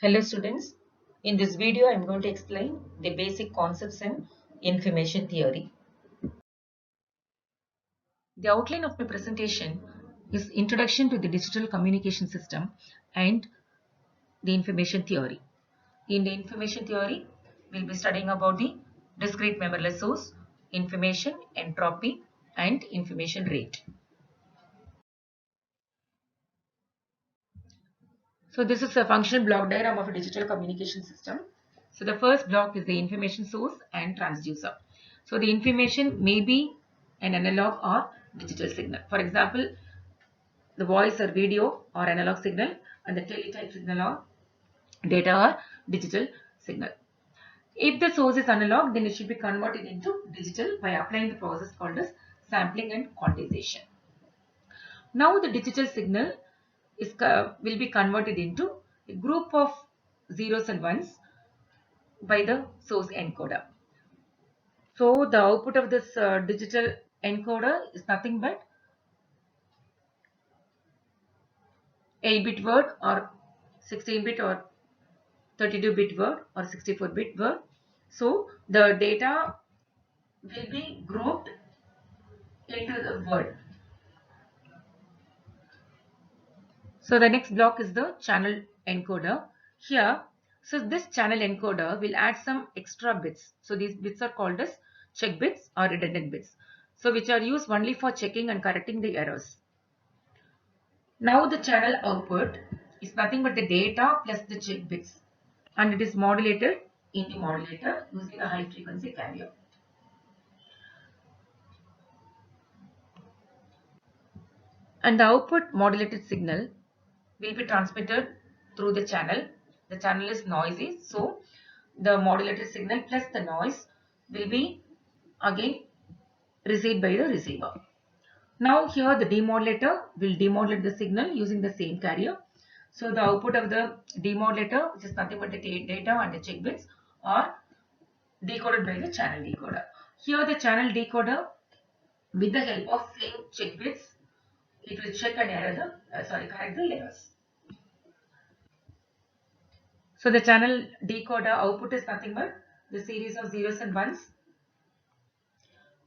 Hello students, in this video I am going to explain the basic concepts in information theory. The outline of my presentation is Introduction to the Digital Communication System and the Information Theory. In the information theory, we will be studying about the discrete memoryless source, information entropy and information rate. So this is a functional block diagram of a digital communication system. So the first block is the information source and transducer. So the information may be an analog or digital signal. For example, the voice or video or analog signal, and the teletype signal or data or digital signal. If the source is analog, then it should be converted into digital by applying the process called as sampling and quantization. Now the digital signal will be converted into a group of zeros and ones by the source encoder. So the output of this digital encoder is nothing but 8-bit word or 16-bit or 32-bit word or 64-bit word. So the data will be grouped into the word. So the next block is the channel encoder. Here, so this channel encoder will add some extra bits. So these bits are called as check bits or redundant bits. So which are used only for checking and correcting the errors. Now the channel output is nothing but the data plus the check bits, and it is modulated in the modulator using a high frequency carrier. And the output modulated signal will be transmitted through the channel. The channel is noisy, so the modulated signal plus the noise will be again received by the receiver. Now here the demodulator will demodulate the signal using the same carrier. So the output of the demodulator, which is nothing but the data and the check bits, are decoded by the channel decoder. Here the channel decoder, with the help of same check bits, it will check and correct the errors. So the channel decoder output is nothing but the series of zeros and ones.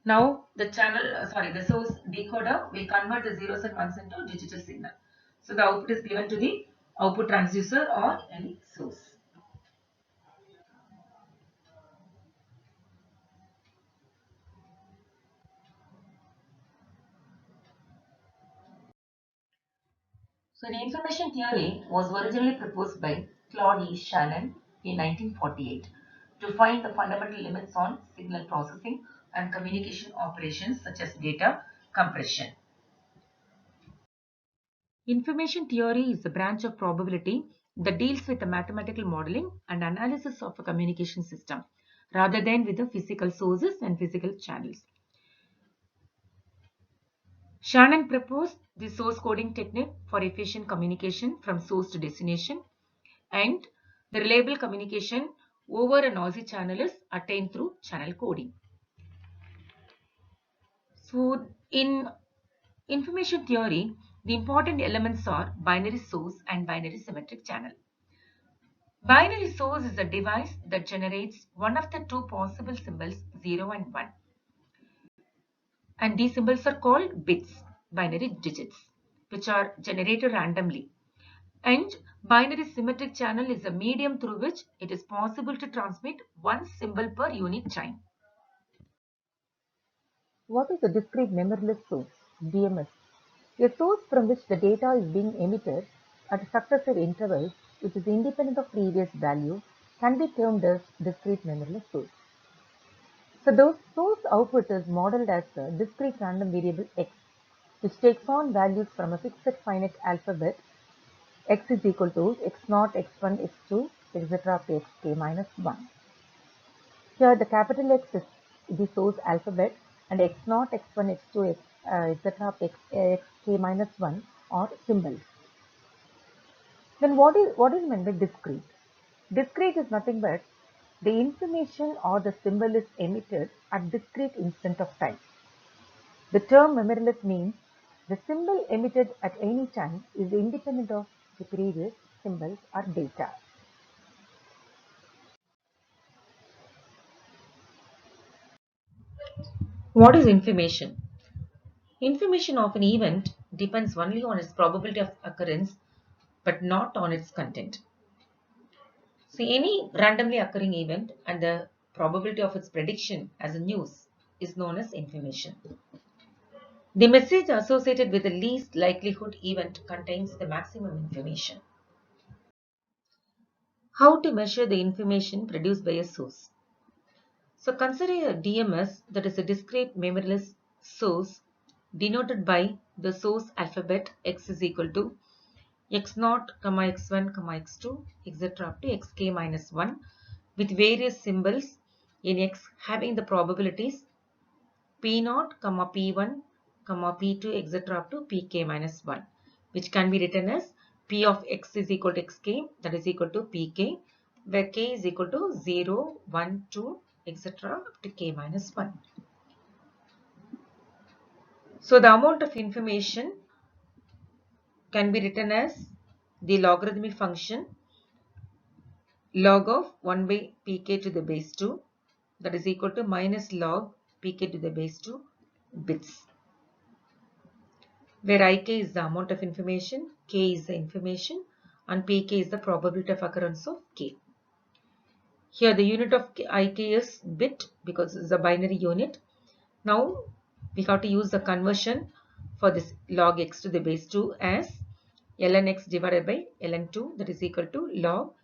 Now the the source decoder will convert the zeros and ones into digital signal. So the output is given to the output transducer or any source. So the information theory was originally proposed by Claude E. Shannon in 1948 to find the fundamental limits on signal processing and communication operations such as data compression. Information theory is a branch of probability that deals with the mathematical modeling and analysis of a communication system rather than with the physical sources and physical channels. Shannon proposed the source coding technique for efficient communication from source to destination, and the reliable communication over a noisy channel is attained through channel coding. So in information theory, the important elements are binary source and binary symmetric channel. Binary source is a device that generates one of the two possible symbols 0 and 1. And these symbols are called bits, binary digits, which are generated randomly. And binary symmetric channel is a medium through which it is possible to transmit one symbol per unit time. What is a discrete memoryless source, DMS? A source from which the data is being emitted at successive intervals, which is independent of previous value, can be termed as discrete memoryless source. So the source output is modeled as a discrete random variable x, which takes on values from a fixed finite alphabet x is equal to x0, x1, x2, etc. up to xk minus 1. Here the capital X is the source alphabet and x0, x1, x2, etc. up to xk minus 1 are symbols. Then what is meant by discrete? Discrete is nothing but the information or the symbol is emitted at discrete instant of time. The term memoryless means the symbol emitted at any time is independent of the previous symbols or data. What is information? Information of an event depends only on its probability of occurrence but not on its content. See, any randomly occurring event and the probability of its prediction as a news is known as information. The message associated with the least likelihood event contains the maximum information. How to measure the information produced by a source? So consider a DMS, that is a discrete memoryless source, denoted by the source alphabet x is equal to x0, x1, x2, etc. up to xk minus 1 with various symbols in x having the probabilities p0, p1, p2, etc. up to pk minus 1, which can be written as p of x is equal to xk, that is equal to pk, where k is equal to 0, 1, 2, etc. up to k minus 1. So the amount of information can be written as the logarithmic function log of 1 by pk to the base 2, that is equal to minus log pk to the base 2 bits, where ik is the amount of information, k is the information, and pk is the probability of occurrence of k. Here the unit of ik is bit because it's a binary unit. Now we have to use the conversion for this log x to the base 2 as ln x divided by ln 2, that is equal to log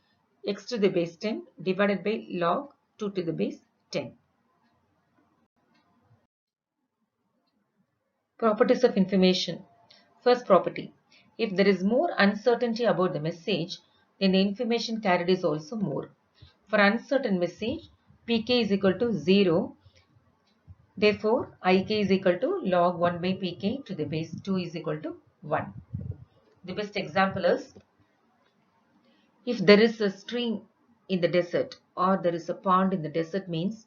x to the base 10 divided by log 2 to the base 10. Properties of information. First property. If there is more uncertainty about the message, then the information carried is also more. For uncertain message, pk is equal to 0. Therefore, ik is equal to log 1 by pk to the base 2 is equal to 1. The best example is, if there is a stream in the desert or there is a pond in the desert, means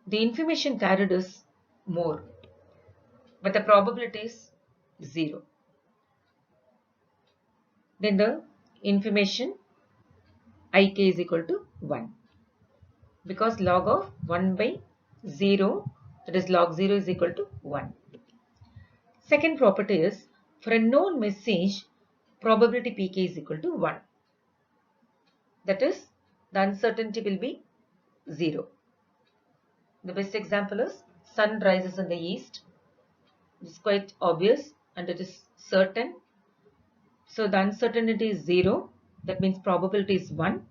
the information carried is more, but the probability is 0. Then the information ik is equal to 1, because log of 1 by 0, that is log 0 is equal to 1. Second property is, for a known message, probability pk is equal to 1. That is, the uncertainty will be 0. The best example is, sun rises in the east. It's quite obvious and it is certain. So the uncertainty is 0. That means probability is 1.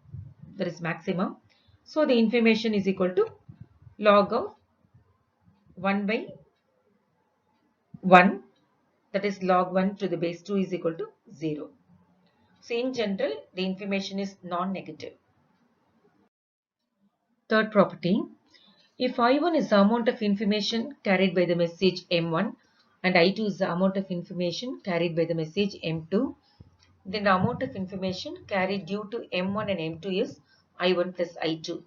That is maximum. So the information is equal to log of 1 by 1, that is log 1 to the base 2 is equal to 0. So in general, the information is non-negative. Third property, if I1 is the amount of information carried by the message M1 and I2 is the amount of information carried by the message M2, then the amount of information carried due to M1 and M2 is I1 plus I2.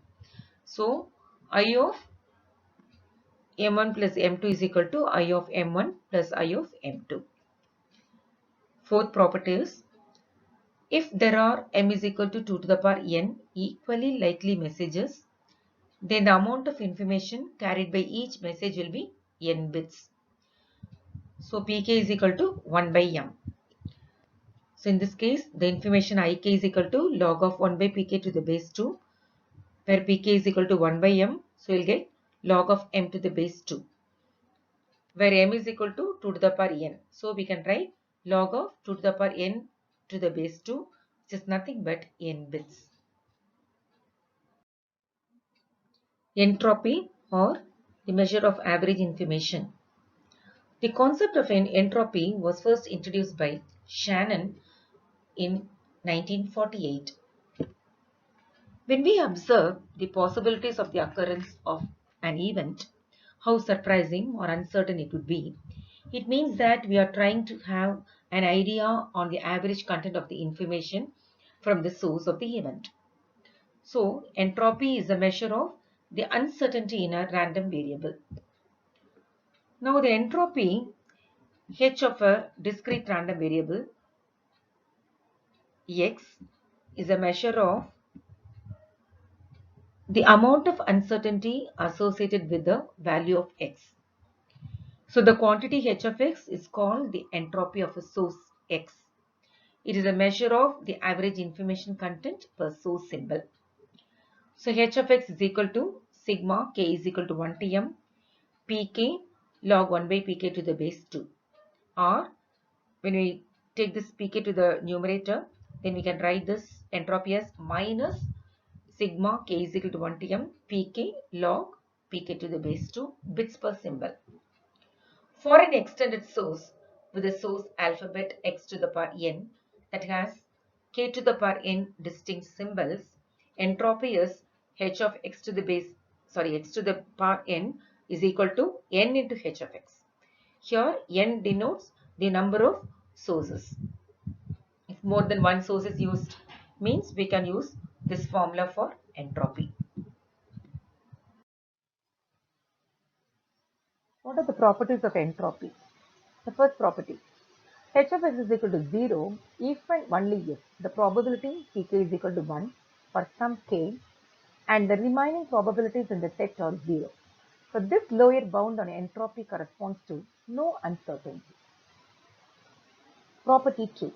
So I of M1 plus M2 is equal to I of M1 plus I of M2. Fourth property is, if there are m is equal to 2 to the power n equally likely messages, then the amount of information carried by each message will be n bits. So pk is equal to 1 by m. So in this case, the information ik is equal to log of 1 by pk to the base 2, where pk is equal to 1 by m. So you'll get log of m to the base 2, where m is equal to 2 to the power n. So we can write log of 2 to the power n to the base 2, which is nothing but n bits. Entropy, or the measure of average information. The concept of an entropy was first introduced by Shannon in 1948. When we observe the possibilities of the occurrence of an event, how surprising or uncertain it would be, it means that we are trying to have an idea on the average content of the information from the source of the event. So, entropy is a measure of the uncertainty in a random variable. Now, the entropy h of a discrete random variable x is a measure of the amount of uncertainty associated with the value of x. So the quantity h of x is called the entropy of a source x. It is a measure of the average information content per source symbol. So h of x is equal to sigma k is equal to 1 tm pk log 1 by pk to the base 2. Or when we take this pk to the numerator, then we can write this entropy as minus sigma k is equal to 1 tm pk log pk to the base 2 bits per symbol. For an extended source with a source alphabet x to the power n that has k to the power n distinct symbols, entropy is h of x to the x to the power n is equal to n into h of x. Here n denotes the number of sources. If more than one source is used, means we can use this formula for entropy. What are the properties of entropy? The first property, h of x is equal to 0 if and only if the probability pk is equal to 1 for some k and the remaining probabilities in the set are 0. So this lower bound on entropy corresponds to no uncertainty. Property 2,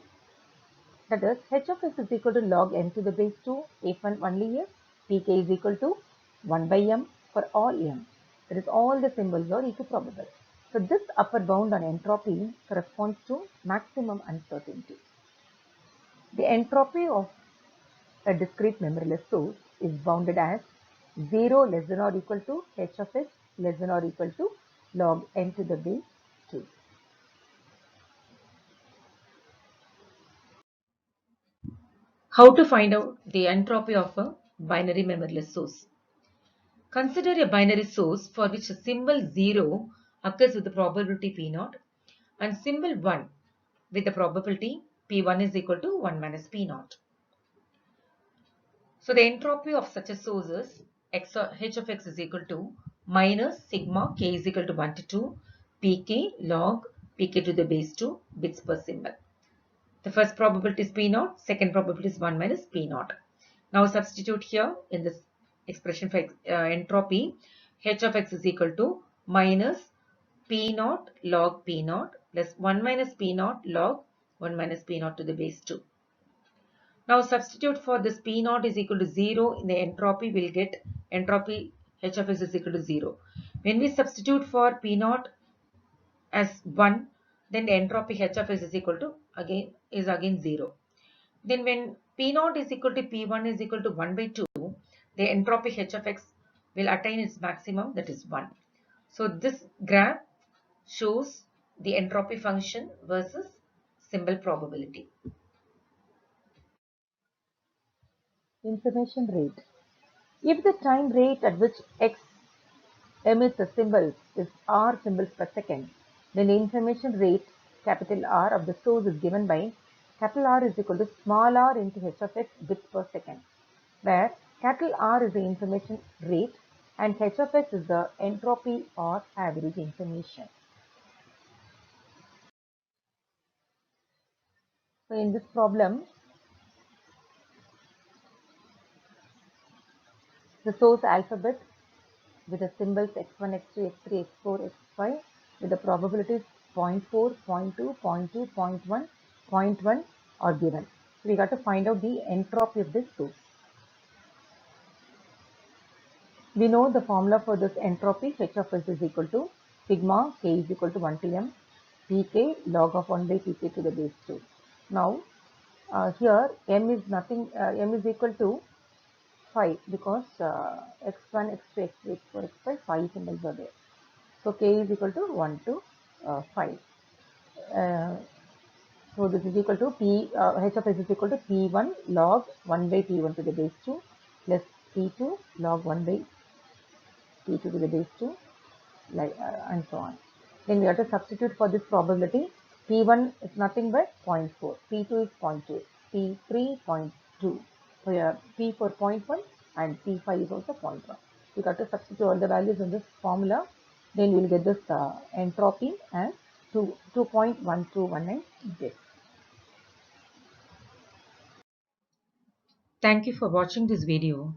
that is h of x is equal to log n to the base 2 if and only if pk is equal to 1 by m for all m. That is, all the symbols are equiprobable. So this upper bound on entropy corresponds to maximum uncertainty. The entropy of a discrete memoryless source is bounded as 0 less than or equal to h of x less than or equal to log n to the base 2. How to find out the entropy of a binary memoryless source? Consider a binary source for which the symbol 0 occurs with the probability p0 and symbol 1 with the probability p1 is equal to 1 minus p0. So the entropy of such a source is h of x is equal to minus sigma k is equal to 1 to 2 pk log pk to the base 2 bits per symbol. The first probability is p0, second probability is 1 minus p0. Now substitute here in this expression for entropy, h of x is equal to minus p0 log p0 plus 1 minus p0 log 1 minus p0 to the base 2. Now substitute for this p0 is equal to 0 in the entropy, we'll get entropy h of x is equal to 0. When we substitute for p0 as 1, then the entropy h of x is equal to again 0. Then when p0 is equal to p1 is equal to 1 by 2, the entropy h of x will attain its maximum, that is 1. So this graph shows the entropy function versus symbol probability. Information rate. If the time rate at which x emits a symbol is r symbols per second, then the information rate capital R of the source is given by capital R is equal to small r into h of x bits per second, where capital R is the information rate and h of x is the entropy or average information. So in this problem, the source alphabet with the symbols x1, x2, x3, x4, x5 with the probabilities 0.4, 0.2, 0.2, 0.1, 0.1 are given. So we got to find out the entropy of this source. We know the formula for this entropy, h of s is equal to sigma k is equal to 1 tm pk log of 1 by pk to the base 2. Now here m is nothing, m is equal to 5 because x1, x2, x3, x4, x5, 5 symbols are there. So k is equal to 1 to 5. So this is equal to h of s is equal to p1 log 1 by p1 to the base 2 plus p2 log 1 by p2 to the base 2 and so on. Then we have to substitute for this probability. P1 is nothing but 0.4, P2 is 0.2, P3 0.2. So yeah, P for 0.1 and P5 is also 0.1. We got to substitute all the values in this formula. Then we will get this entropy as 2.1219 bits. Thank you for watching this video.